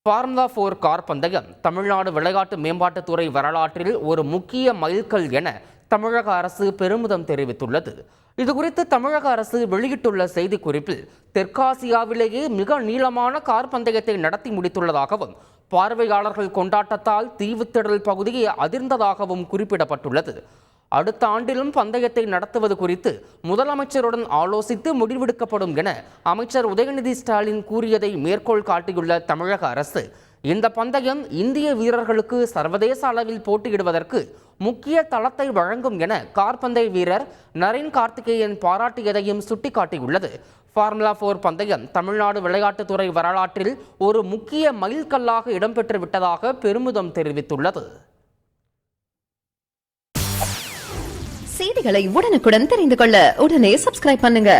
Formula 4 car பந்தயம் தமிழ்நாடு விளையாட்டு மேம்பாட்டுத்துறை வரலாற்றில் ஒரு முக்கிய மைல்கல் என தமிழக அரசு பெருமிதம் தெரிவித்துள்ளது. இதுகுறித்து தமிழக அரசு வெளியிட்டுள்ள செய்திக்குறிப்பில் தெற்காசியாவிலேயே மிக நீளமான கார் பந்தயத்தை நடத்தி முடித்துள்ளதாகவும் பார்வையாளர்கள் கொண்டாட்டத்தால் தீவுத்திடல் பகுதியை அதிர்ந்ததாகவும் குறிப்பிடப்பட்டுள்ளது. அடுத்த ஆண்டிலும் பந்தயத்தை நடத்துவது குறித்து முதலமைச்சருடன் ஆலோசித்து முடிவெடுக்கப்படும் என அமைச்சர் உதயநிதி ஸ்டாலின் கூறியதை மேற்கோள் காட்டியுள்ள தமிழக அரசு இந்த பந்தயம் இந்திய வீரர்களுக்கு சர்வதேச அளவில் போட்டியிடுவதற்கு முக்கிய தளத்தை வழங்கும் என கார்பந்தய வீரர் நரேன் கார்த்திகேயன் பாராட்டியதையும் சுட்டிக்காட்டியுள்ளது. ஃபார்முலா 4 பந்தயம் தமிழ்நாடு விளையாட்டுத்துறை வரலாற்றில் ஒரு முக்கிய மைல்கல்லாக இடம்பெற்று விட்டதாக பெருமிதம் தெரிவித்துள்ளது. செய்திகளை உடனுக்குடன் தெரிந்து கொள்ள உடனே சப்ஸ்கிரைப் பண்ணுங்க.